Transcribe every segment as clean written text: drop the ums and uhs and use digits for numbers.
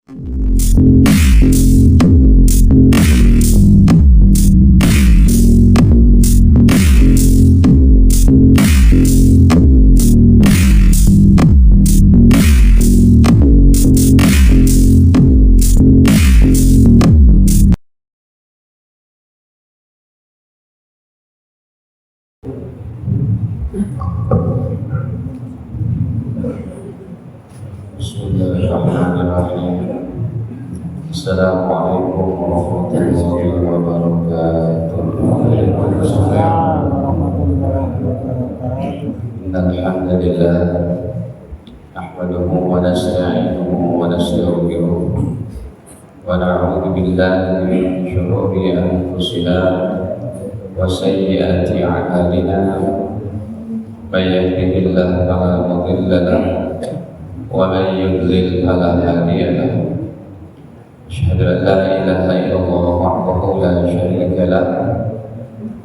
Bismillahirrahmanirrahim. Assalamualaikum warahmatullahi wabarakatuh. Waalaikumsalam. Innal hamdalillah nahmaduhu wa nasta'inuhu wa nastaghfiruh wa na'udzu billahi min shururi anfusina wa sayyiati a'malina. May yahdihillahu fala mudilla lahu ومن يضلل فلا هادي له أشهد أن لا إله إلا الله وحده لا شريك له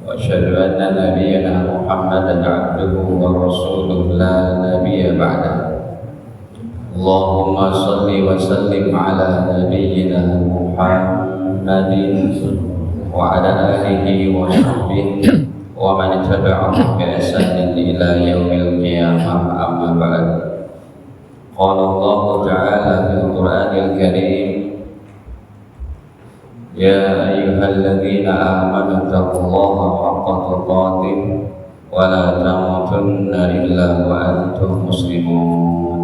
وأشهد أن نبينا محمدا عبده ورسوله لا نبي بعده اللهم صل وسلم على نبينا محمد وعلى آله وصحبه ومن تبعهم بإحسان إلى يوم القيامة أما بعد قال الله تعالى في القرآن الكريم يا أيها الذين آمنوا اتقوا الله حق تقاته ولا تموتن إلا وأنتم مسلمون.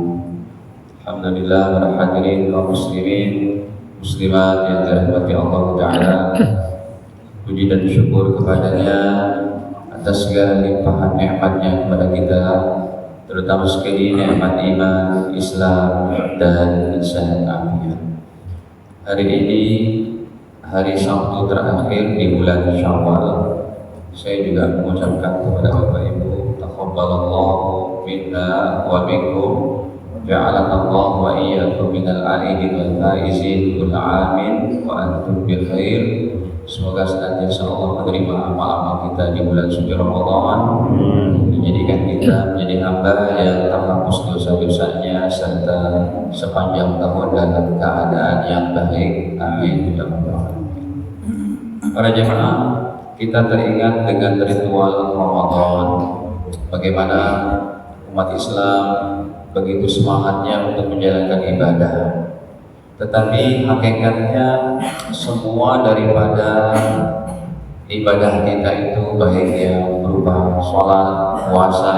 Alhamdulillah para hadirin kaum muslimin muslimat yang dirahmati Allah Ta'ala, puji dan syukur kepadanya atas segala limpahan nikmatnya kepada kita, terutama sekali nikmat iman, Islam, dan sehat afiat. Hari ini hari Sabtu terakhir di bulan Syawal. Saya juga mengucapkan kepada Bapak Ibu, taqabbalallahu minna wa minkum, ja'alanallahu wa iyyakum minal aidin wal faizin, kull amin wa antum bi khair. Semoga senantiasa Allah menerima amal-amal kita di bulan suci Ramadan, menjadikan kita menjadi hamba yang terhapus dosa-dosanya serta sepanjang tahun dalam keadaan yang baik. Amin ya rabbal alamin. Para jemaah, kita teringat dengan ritual Ramadan, bagaimana umat Islam begitu semangatnya untuk menjalankan ibadah. Tetapi hakikatnya semua daripada ibadah kita itu, baik yang berupa sholat, puasa,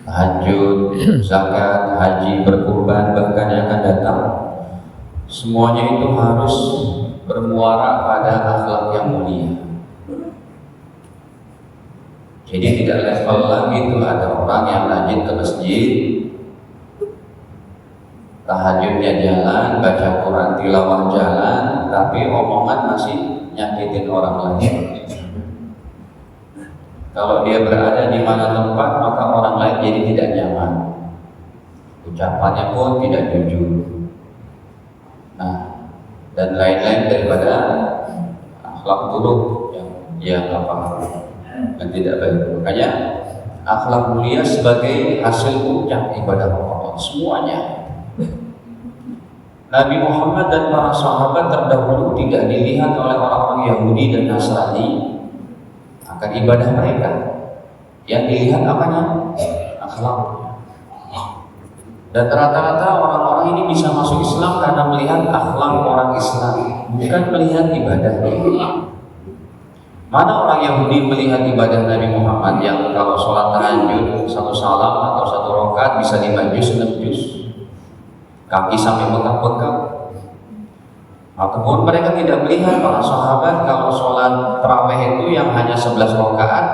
tahajud, zakat, haji, berkurban, bahkan yang akan datang, semuanya itu harus bermuara pada akhlak yang mulia. Jadi tidak level lagi itu ada orang yang rajin ke masjid, tahajudnya jalan, baca Quran, tilawah jalan, tapi omongan masih nyakitin orang lain. Kalau dia berada di mana tempat, maka orang lain jadi tidak nyaman, ucapannya pun tidak jujur, nah, dan lain-lain daripada akhlak buruk yang tidak baik. Makanya akhlak mulia sebagai hasil puncak ibadah Ramadan semuanya. Nabi Muhammad dan para sahabat terdahulu tidak dilihat oleh orang-orang Yahudi dan Nasrani akan ibadah mereka. Yang dilihat apanya? Akhlaknya. Dan rata-rata orang-orang ini bisa masuk Islam karena melihat akhlak orang Islam, bukan melihat ibadahnya. Mana orang Yahudi melihat ibadah Nabi Muhammad yang kalau sholat tahajud satu salam atau satu rakaat bisa 5 juz, 6 juz, kaki sampai bengkak-bengkak. Ataupun mereka tidak melihat para sahabat kalau sholat tarawih itu yang hanya 11 rakaat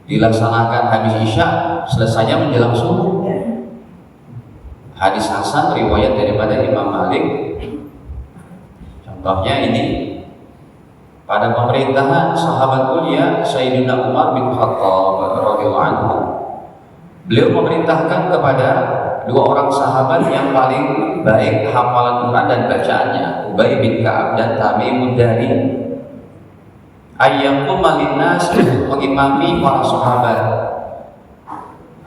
dilaksanakan habis Isya, selesainya menjelang subuh. Hadis hasan riwayat daripada Imam Malik. Contohnya ini, pada pemerintahan sahabat mulia Sayyidina Umar bin Khattab radhiyallahu anhu, beliau memerintahkan kepada 2 orang sahabat yang paling baik hafalan Quran dan bacaannya, Ubay bin Ka'ab dan Tamimud Dari, ayyaquma linnas, mengimami para sahabat,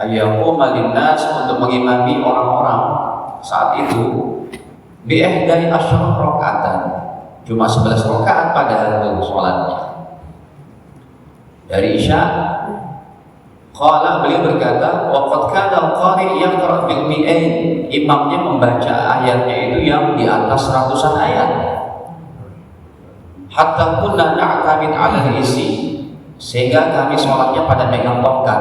ayyaquma linnas, untuk mengimami orang-orang saat itu dari asyara rakaatan, cuma 11 rakaat padahal sholatnya. Dari Isya, qala beliau berkata, waqad kana al-qari yaqra bil mi'ain, imamnya membaca ayatnya itu yang di atas ratusan ayat. Hatta kunna na'tamid 'ala al-isi, sehingga kami sholatnya pada megang tongkat.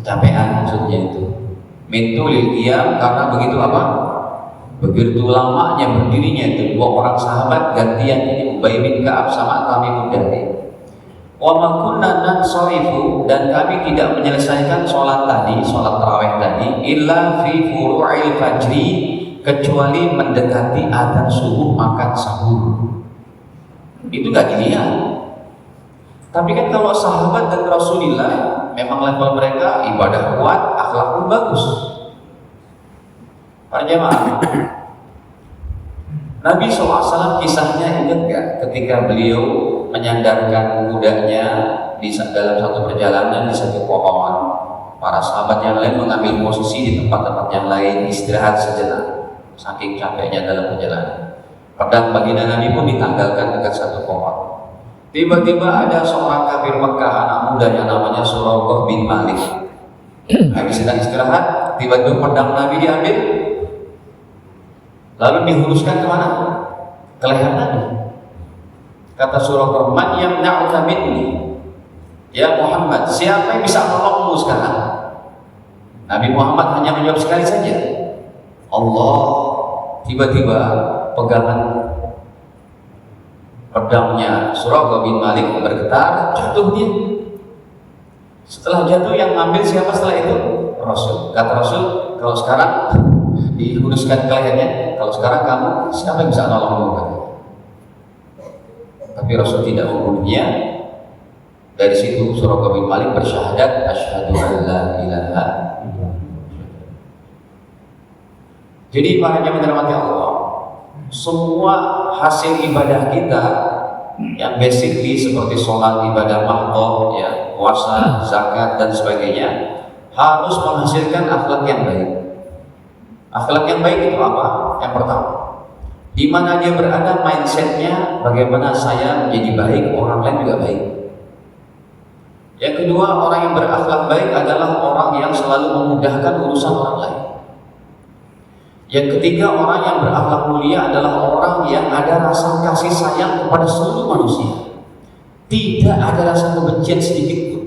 Kecapean maksudnya itu. Min tulil qiyam, karena begitu apa? Begitu lamanya berdirinya itu dua orang sahabat gantian, ini Ubay bin Ka'ab sama Tamim bin wa ma kunna nansarifu, dan kami tidak menyelesaikan sholat tadi, sholat tarawih tadi, illa fi furu'il fajri, kecuali mendekati adzan subuh makan sahur. Itu gak dilihat. Tapi kan kalau sahabat dan Rasulullah memang level mereka ibadah kuat, akhlak pun bagus. Para jemaah, Nabi SAW kisahnya ingat gak ketika beliau menyandarkan kudanya di dalam satu perjalanan di satu pohon, para sahabat yang lain mengambil posisi di tempat-tempat yang lain, istirahat sejenak saking capeknya dalam perjalanan. Pedang baginda Nabi pun ditanggalkan dekat satu pohon. Tiba-tiba ada seorang kafir Mekah, anak muda yang namanya Suraqah bin Malik. Habis sedang istirahat, tiba-tiba pedang Nabi diambil, lalu dihuruskan kemana? Ke leher Nabi. Kata Suraqah, man yamna'uka minni, ya Muhammad, siapa yang bisa menolongmu sekarang? Nabi Muhammad hanya menjawab sekali saja, Allah. Tiba-tiba pegangan pedangnya Suraqah bin Malik bergetar, jatuh dia. Setelah jatuh, yang ngambil siapa setelah itu? Rasul. Kata Rasul, kalau sekarang dihuruskan ke lehernya, kalau sekarang kamu, siapa yang bisa nolongmu? Tapi Rasul tidak membunuhnya. Dari situ Suraqah bin Malik bersyahadat, asyhadu an la ilaha illallah. Jadi para jemaah dirahmati Allah, semua hasil ibadah kita yang basically seperti sholat, ibadah mahdoh, ya, puasa, zakat dan sebagainya, harus menghasilkan akhlak yang baik. Akhlak yang baik itu apa? Yang pertama, di mana dia berada mindsetnya, bagaimana saya menjadi baik, orang lain juga baik. Yang kedua, orang yang berakhlak baik adalah orang yang selalu memudahkan urusan orang lain. Yang ketiga, orang yang berakhlak mulia adalah orang yang ada rasa kasih sayang kepada seluruh manusia. Tidak ada rasa kebencian sedikit pun.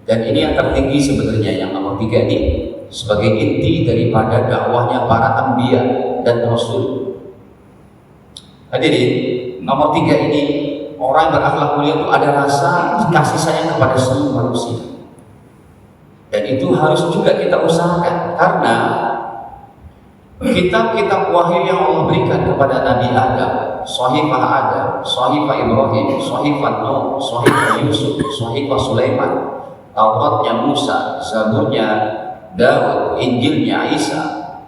Dan ini yang tertinggi sebenarnya, yang nomor 3 ini sebagai inti daripada dakwahnya para anbiya dan rasul. Hadirin, nomor 3 ini, orang yang berakhlak mulia itu ada rasa kasih sayang kepada seluruh manusia. Dan itu harus juga kita usahakan, karena kitab-kitab wahyu yang Allah berikan kepada Nabi Adam, Shahifah Adam, Shahifah Ibrahim, Shahifah Nuh, Shahifah Yusuf, Shahifah Sulaiman, Tauratnya Musa, Zaburnya Daud, Injilnya Isa,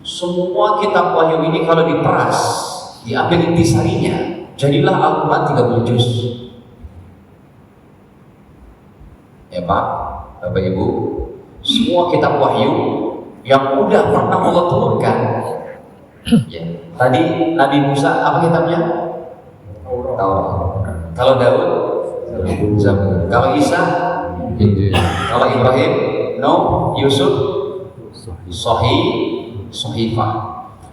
semua kitab wahyu ini kalau diperas, diambil intisarinya, jadilah Al-Quran 30 juz. Ya Pak, Bapak Ibu, semua kitab wahyu yang udah pernah Allah turunkan. Ya. Tadi Nabi Musa apa kitabnya? Taurat. Kalau Daud, Zabur. Kalau Isa, Injil. Kalau Ibrahim, Nuh, Yusuf, Shahifah.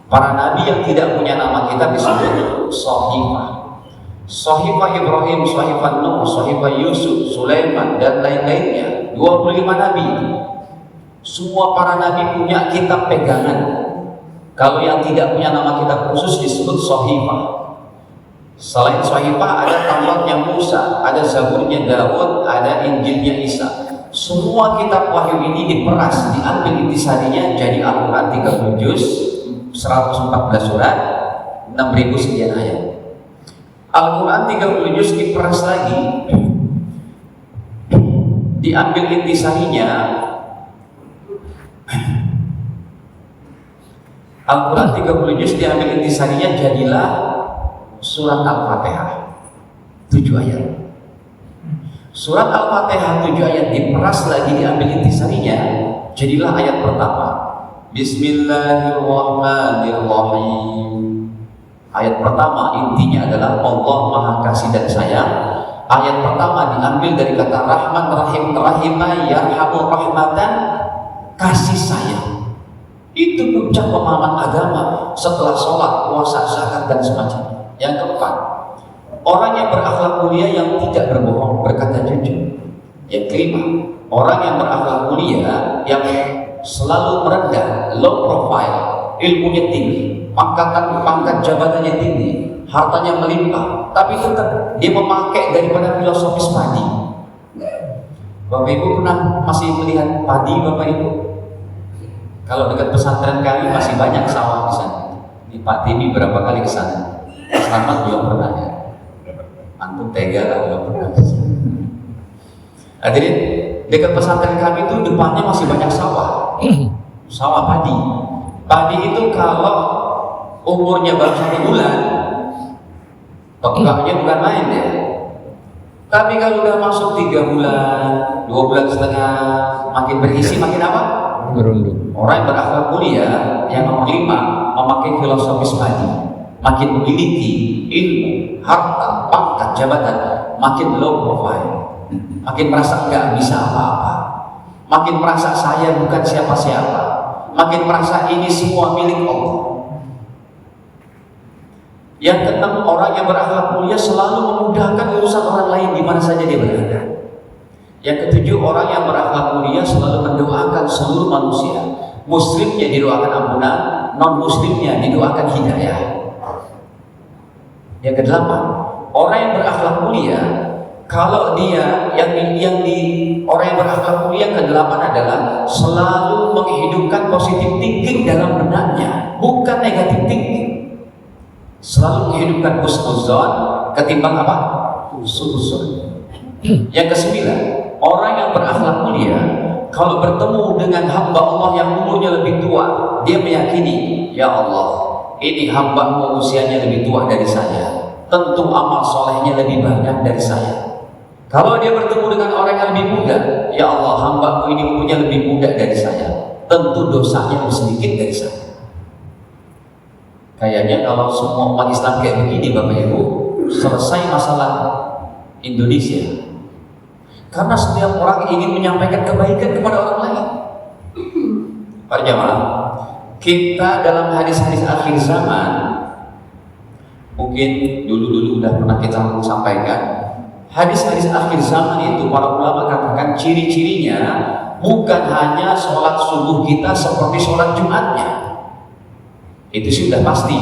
Para nabi yang tidak punya nama kitab disebut Shahifah. Shahifah Ibrahim, Shahifah Nuh, Shahifah Yusuf, Sulaiman dan lain-lainnya. 25 nabi. Semua para nabi punya kitab pegangan. Kalau yang tidak punya nama kitab khusus disebut Shahifah. Selain Shahifah ada Tauratnya Musa, ada Zaburnya Daud, ada Injilnya Isa. Semua kitab wahyu ini diperas, diambil intisarinya jadi Al-Quran 30 juz, 114 surat, 6.000 sekian ayat. Al-Quran 30 juz diperas lagi, diambil intisarinya. Al-Quran 30 juz diambil intisarinya jadilah surat Al-Fatihah 7 ayat. Surat Al-Fatihah 7 ayat diperas lagi, diambil intisarinya jadilah ayat pertama, Bismillahirrahmanirrahim. Ayat pertama intinya adalah Allah Maha Kasih dan Sayang. Ayat pertama diambil dari kata Rahman Rahim, Rahimah Yarhamu Rahmatan, kasih sayang. Itu puncak pemahaman agama setelah sholat, puasa, zakat dan semacamnya. Yang keempat, orang yang berakhlak mulia yang tidak berbohong, berkata jujur. Yang kelima, orang yang berakhlak mulia yang selalu merendah, low profile, ilmunya tinggi, pangkat jabatannya tinggi, hartanya melimpah, tapi tetap dia memakai daripada filosofis padi. Bapak Ibu pernah masih melihat padi, Bapak Ibu? Kalau dekat pesantren kami masih banyak sawah di sana. Di Pak Timi berapa kali ke sana? Selamat belum pernah ya. Antum tega lah belum pernah. Hadirin, dekat pesantren kami itu depannya masih banyak sawah. Sawah padi. Padi itu kalau umurnya baru 1 bulan, tegaknya bukan main ya. Tapi kalau udah masuk 3 bulan, 2 bulan setengah, makin berisi, makin apa? Berundung. Orang yang berakhlak mulia, yang nomor 5, memakai filosofis padi, makin memiliki ilmu, harta, pangkat, jabatan, makin low profile, makin merasa nggak bisa apa-apa, makin merasa saya bukan siapa-siapa, makin merasa ini semua milik Allah. Yang keenam, orang yang berakhlak mulia selalu memudahkan urusan orang lain di mana saja dia berada. Yang ketujuh, orang yang berakhlak mulia selalu mendoakan seluruh manusia. Muslimnya didoakan ampunan, non-muslimnya didoakan hidayah. Yang kedelapan, orang yang berakhlak mulia, kalau dia orang yang berakhlak mulia kedelapan adalah selalu menghidupkan positif thinking dalam benaknya, bukan negatif thinking. Selalu menghidupkan husnuzon ketimbang apa? Suuzon. Yang kesembilan, orang yang berakhlak mulia kalau bertemu dengan hamba Allah yang umurnya lebih tua, dia meyakini, ya Allah, ini hamba-Mu usianya lebih tua dari saya, tentu amal solehnya lebih banyak dari saya. Kalau dia bertemu dengan orang yang lebih muda, ya Allah, hamba-Mu ini umurnya lebih muda dari saya, tentu dosanya lebih sedikit dari saya. Kayaknya kalau semua umat Islam kayak begini, Bapak Ibu, selesai masalah Indonesia. Karena setiap orang ingin menyampaikan kebaikan kepada orang lain. Para jamaah, kita dalam hadis-hadis akhir zaman, mungkin dulu udah pernah kita sampaikan, hadis-hadis akhir zaman itu para ulama katakan ciri-cirinya bukan hanya sholat subuh kita seperti sholat Jumatnya. Itu sudah pasti.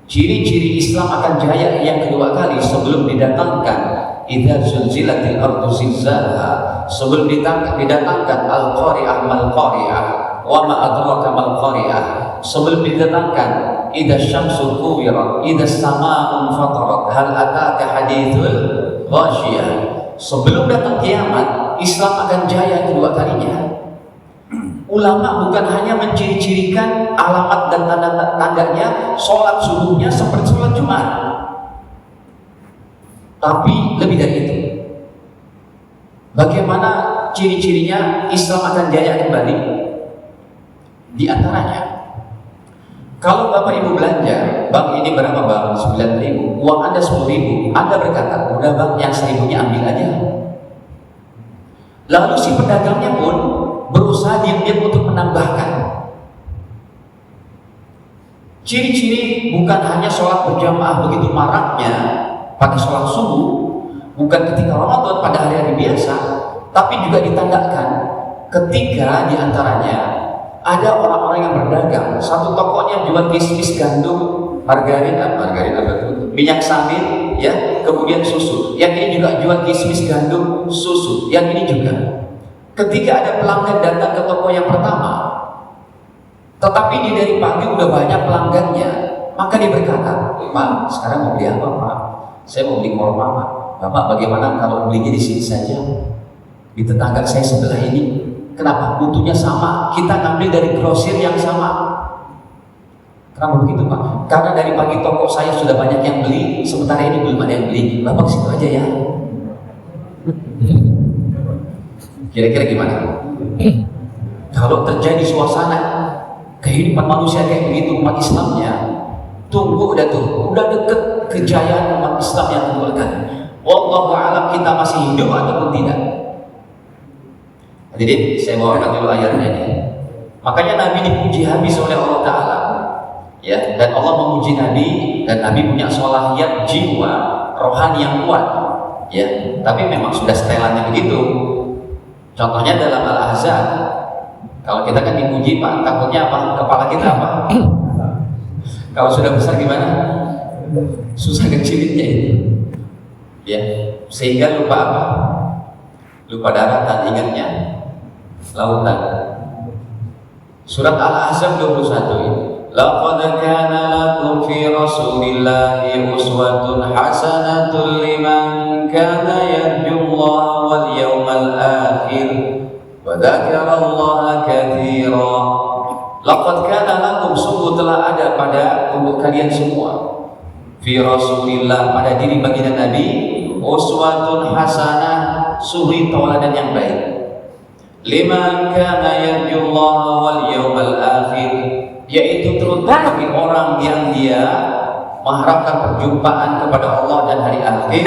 Ciri-ciri Islam akan jaya yang kedua kali sebelum didatangkan idza zulzilatil ardu zilzalaha, sebelum didatangkan al-qari'ah mal-qari'ah wa ma adraka mal-qari'ah, sebelum didatangkan idza syamsu kuwirat, idza samaa'u fatarat, hal ataka hadithul ghasyiyah. Sebelum datang kiamat, Islam akan jaya kedua kalinya. Ulama bukan hanya menciri-cirikan alamat dan tanda-tandanya sholat subuhnya seperti sholat Jumat, tapi lebih dari itu. Bagaimana ciri-cirinya Islam akan jaya kembali? Di antaranya, kalau Bapak Ibu belanja, bang ini berapa bang? 9.000, uang Anda 10.000, Anda berkata, udah bang yang 1.000-nya ambil aja. Lalu si pedagangnya pun berusaha diam-diam untuk menambahkan. Ciri-ciri bukan hanya sholat berjamaah begitu maraknya pada sholat subuh, bukan ketika Ramadan pada hari-hari biasa, tapi juga ditandai ketika diantaranya ada orang-orang yang berdagang. Satu tokonya jual kismis gandum, margarin, minyak sawit, ya, kemudian susu. Yang ini juga jual kismis gandum, susu. Yang ini juga. Ketika ada pelanggan datang ke toko yang pertama, tetapi dia dari pagi udah banyak pelanggannya, maka dia berkata, Pak, sekarang mau beli apa Pak? Saya mau beli korma Pak. Bapak bagaimana kalau belinya di sini saja? Di tetangga saya sebelah ini. Kenapa? Mutunya sama. Kita ngambil dari grosir yang sama. Kenapa begitu Pak? Karena dari pagi toko saya sudah banyak yang beli, sementara ini belum ada yang beli. Bapak ke situ aja ya. Kira-kira gimana? Kalau terjadi suasana kehidupan manusia kayak begitu, umat Islamnya tunggu udah deket kejayaan umat Islam yang tunggalkan. Wallahu a'lam kita masih hidup ataupun tidak. Jadi saya bawakan dulu ayatnya ini. Makanya Nabi dipuji habis oleh Allah Ta'ala, ya, dan Allah memuji Nabi, dan Nabi punya solahiyat jiwa rohani yang kuat, ya. Tapi memang sudah setelannya begitu. Contohnya dalam Al-Ahzab, kalau kita kan dipuji Pak, takutnya apa? Kepala kita apa? Kalau sudah besar gimana? Susah kecilinnya itu, ya. Sehingga lupa apa? Lupa daratan, ingatnya lautan. Surat Al-Ahzab 21 ini. Laqad kana lakum fi Rasulillahi uswatun hasanatun liman kana yarjullaha wal yawmal akhir wa dzakarallaha katsira. Laqad kana lakum, sungguh telah ada pada untuk kalian semua, fi Rasulillah, pada diri baginda Nabi, uswatun hasanah, suri tauladan yang baik, liman kana yarjullaha wal yawmal akhir, yaitu terutama bagi orang yang dia mengharapkan perjumpaan kepada Allah dan hari akhir,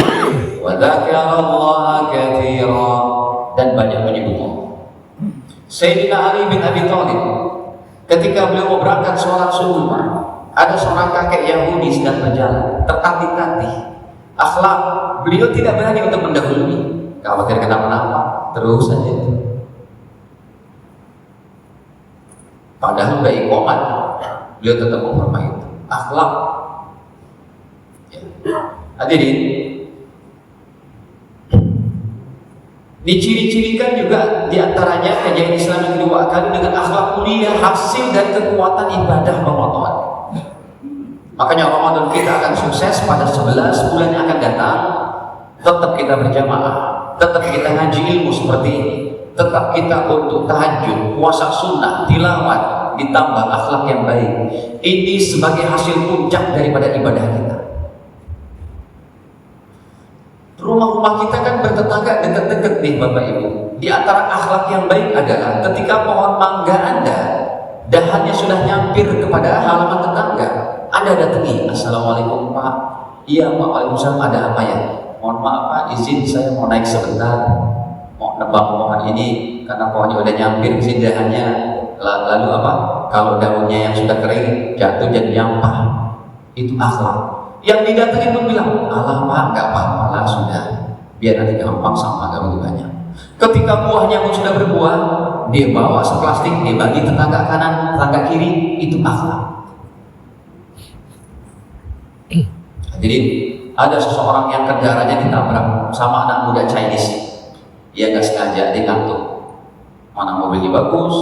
wa dzakarallaha katsira, dan banyak menyebut Allah. Sayyidina Ali bin Abi Thalib ketika beliau mau berangkat sholat subuh, ada seorang kakek Yahudi sedang berjalan, tertatih-tatih akhlak, beliau tidak berani untuk mendahului, khawatir kenapa-napa, terus saja itu. Padahal udah iqamat, beliau tetap menghormati itu akhlak, ya. Hadirin, diciri-cirikan juga diantaranya kejayaan Islam yang kedua kali dengan akhlak mulia, hasil dari kekuatan ibadah Ramadan. Makanya Ramadan kita akan sukses pada 11 bulan yang akan datang. Tetap kita berjamaah, tetap kita ngaji ilmu seperti ini, tetap kita untuk tahajud, puasa sunnah, tilawat, ditambah akhlak yang baik. Ini sebagai hasil puncak daripada ibadah kita. Rumah-rumah kita kan bertetangga dekat-dekat nih Bapak Ibu. Di antara akhlak yang baik adalah ketika pohon mangga Anda dahannya sudah nyampir kepada halaman tetangga, Anda datangi, assalamualaikum Pak. Iya Pak, waalaikumsalam, ada apa ya? Mohon maaf Pak, izin saya mau naik sebentar, mau nebang pohon ini karena pohonnya udah nyampir ke sini dahannya. Lalu apa? Kalau daunnya yang sudah kering jatuh jadi nyampah. Itu akhlak. Yang didatangi pun bilang, alah Pak, nggak apa-apa lah, sudah, biar nanti gampang sama, nggak begitu banyak. Ketika buahnya pun sudah berbuah, dia bawa seplastik, dia bagi tetangga kanan, tetangga kiri, itu akhlak. Jadi ada seseorang yang kendaraannya ditabrak sama anak muda Chinese, dia nggak sengaja, dia ngantuk, mana mobilnya bagus,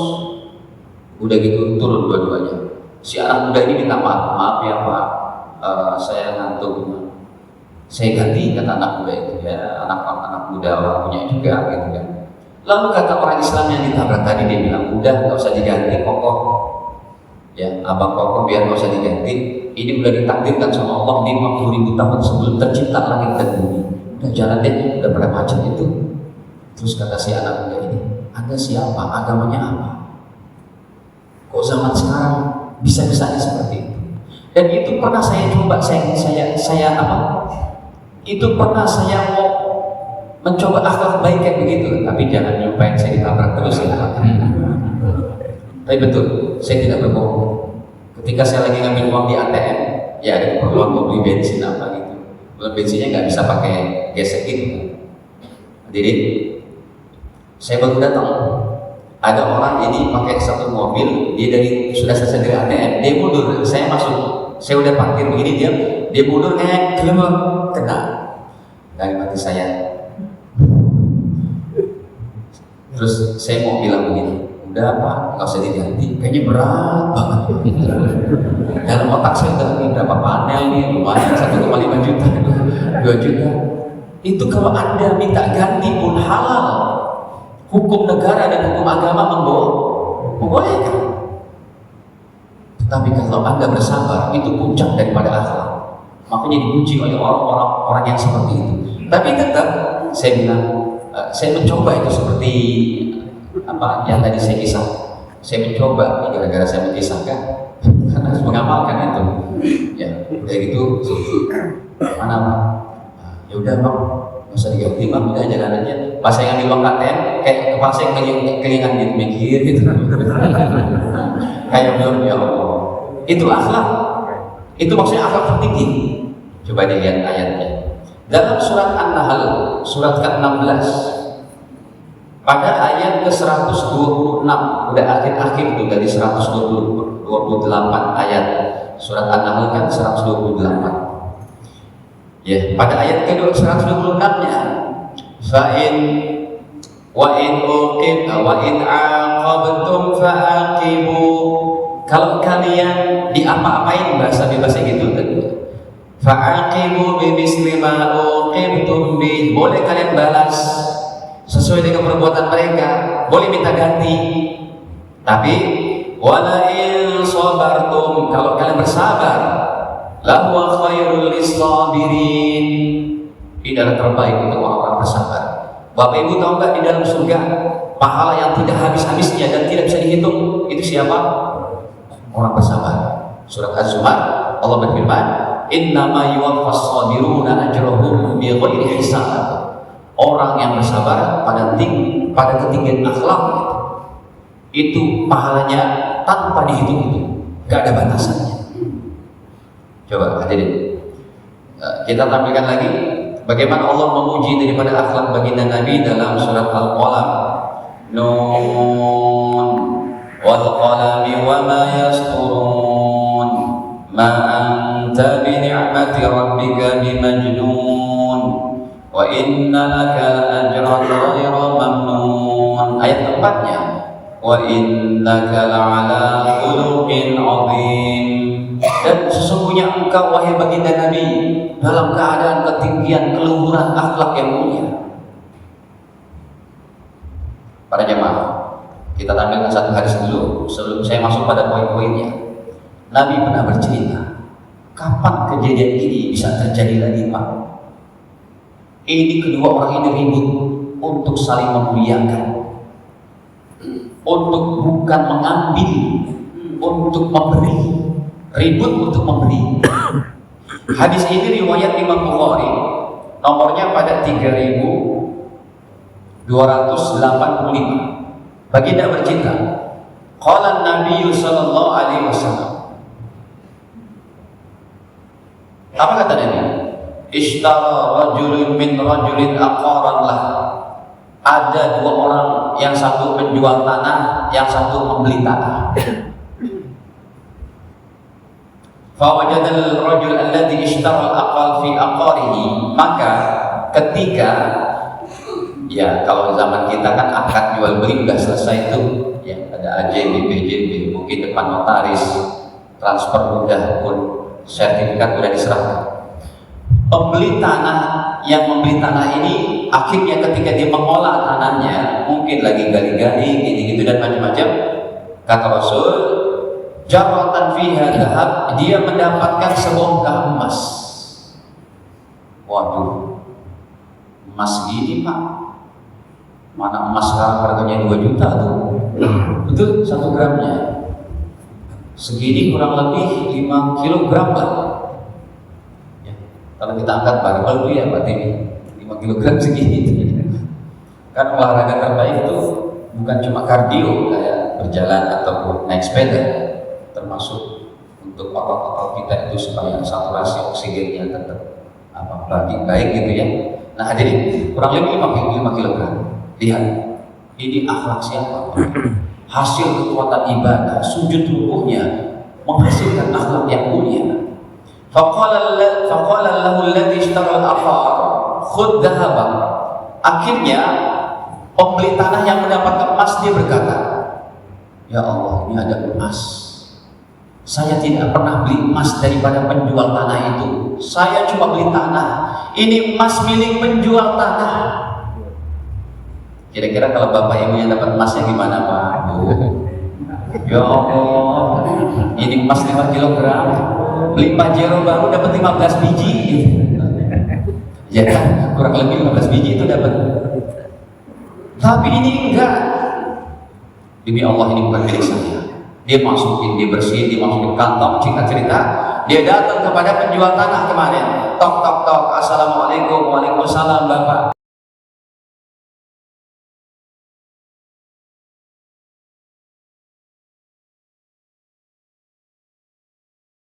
udah gitu turun dua-duanya. Si anak muda ini minta maaf ya Pak, saya ngantuk, saya ganti, kata anak muda itu, ya anak muda orang punya juga gitu kan. Lalu kata orang Islam yang ditabrak tadi, dia bilang, udah nggak usah diganti kokoh, ya abang kokoh biar nggak usah diganti, ini udah ditakdirkan sama Allah di 50.000 tahun sebelum tercipta langit dan bumi, udah jalan deh, udah pada macam itu. Terus kata si anak muda ini, Anda siapa, agamanya apa, kok zaman sekarang bisa-bisanya seperti itu? Dan itu pernah saya coba, saya apa? Itu pernah saya mau mencoba akhlak baik kayak begitu, tapi jangan nyumpain saya ditabrak terus ya. Tapi betul, saya tidak berbohong. Ketika saya lagi ngambil uang di ATM, ya ada keperluan mau beli bensin apa gitu. Belum bensinnya nggak bisa pakai gesek gitu. Jadi saya baru datang. Ada orang ini pakai satu mobil, dia sudah selesai dari ATM, dia mundur, saya masuk. Saya udah parkir begini, dia mundur kayak kena dari mati saya. Terus saya mau bilang begini, udah Pak, nggak usah diganti, kayaknya berat banget. Dalam otak saya udah berapa panel nih, lumayan 1,5 juta, 2 juta. Itu kalau Anda minta ganti pun halal. Hukum negara dan hukum agama membolehkan. Tapi kalau Anda bersabar, itu puncak daripada akhlak. Makanya dipuji oleh orang yang seperti itu. Tapi tetap saya bilang, saya mencoba itu seperti apa yang tadi saya kisah. Saya mencoba, gara-gara saya mengisahkan, karena harus mengamalkan itu. Ya, kayak gitu. Mana Pak? Ya udah Bang, nggak usah diganti Bang, udah jalan aja. Pas saya ngambil uang KTM, kayak kepala saya kelingan gitu, mikir gitu. Kayak belum, ya Allah. Itu akhlak. Itu maksudnya akhlak tertinggi. Coba dilihat ayatnya. Dalam surat An-Nahl, surat ke-16, pada ayat ke-126, udah akhir-akhir itu dari 128 ayat. Surat An-Nahl kan 128. Ya, pada ayat kedua 126-nya, fa'in wa in aqabtum fa'aqibu. Kalau kalian diapa-apain, bahasa bebasnya gitu kan. Fa'aqibu bimisli ma uqibtum bi. Boleh kalian balas sesuai dengan perbuatan mereka, boleh minta ganti. Tapi wala in sabartum, kalau kalian bersabar, lahu khairul lisabirin. Ini adalah terbaik untuk orang-orang bersabar. Bapak Ibu tahu nggak, di dalam surga pahala yang tidak habis-habisnya dan tidak bisa dihitung, itu siapa? Orang bersabar. Surat Az-Zumar, Allah berfirman, innama yuwaffas sabiruna ajrahum bighairi hisab. Orang yang bersabar pada ketinggian akhlak itu pahalanya tanpa dihitung, nggak ada batasannya. Coba hadirin, kita tampilkan lagi bagaimana Allah memuji daripada akhlak baginda Nabi dalam surat Al-Qalam. Nun wal qalami wa ma yasturun ma anta bi ni'mati rabbika bimajnun wa inna laka la'ajran ghayra mamnun. Ayat keempatnya, wa innaka la'ala khuluqin 'adzim. Dan sesungguhnya engkau wahai baginda Nabi dalam keadaan ketinggian keluhuran akhlak yang mulia. Para jemaah, kita tampilkan satu hadis dulu sebelum saya masuk pada poin-poinnya. Nabi pernah bercerita, kapan kejadian ini bisa terjadi lagi Pak? Ini kedua orang ini ribut untuk saling memuliakan, untuk bukan mengambil, untuk memberi. Ribut untuk memberi. Hadis ini riwayat Imam Bukhari, nomornya pada 3285. Baginda bercerita, qala Nabi sallallahu alaihi wasallam. Apa kata Nabi? Ishtara rajulun min rajulin aqaran lah. Ada dua orang, yang satu menjual tanah, yang satu membeli tanah. Fawajadal rajul alladhi ishtara al-aqal fi aqarihi. Maka ketika, ya kalau zaman kita kan akad jual beli udah selesai itu, ya ada AJB, BJB, mungkin depan notaris, transfer udah pun, sertifikat udah diserahkan. Pembeli tanah yang membeli tanah ini akhirnya ketika dia mengolah tanahnya, mungkin lagi gali-gali gitu-gitu dan macam-macam, kata Rasul, jaratan fiha dhahab, dia mendapatkan sebongkah emas. Waduh, emas gini Pak, mana emas sekarang harganya 2 juta tuh. Betul, 1 gramnya segini kurang lebih 5 kilogram lah ya. Kalau kita angkat barbel itu ya berarti 5 kilogram segini kan. Olahraga terbaik itu bukan cuma kardio kayak berjalan ataupun naik sepeda, termasuk untuk otot-otot kita itu supaya saturasi oksigennya tetap baik gitu ya. Nah hadirin, kurang lebih 5 kilogram. Lihat, ini akhlak siapa? Hasil kekuatan ibadah, sujud rukuhnya menghasilkan akhlak yang mulia. Faqala lahu alladhi ishtara al-aqar khudh dhahaba. Akhirnya pembeli tanah yang mendapat emas dia berkata, ya Allah, ini ada emas. Saya tidak pernah beli emas daripada penjual tanah itu. Saya cuma beli tanah. Ini emas milik penjual tanah. Kira-kira kalau bapak ibu yang dapat emasnya gimana Pak? Ya Allah, ini emas 5 kilogram. Beli Pajero baru dapat 15 biji. Ya kan, kurang lebih 15 biji itu dapat. Tapi ini enggak. demi Allah ini bukan milik saya. Dia masukin, dia bersihin, dia masukin kantong. Singkat cerita, dia datang kepada penjual tanah kemarin. Tok tok tok, assalamualaikum, waalaikumsalam bapak.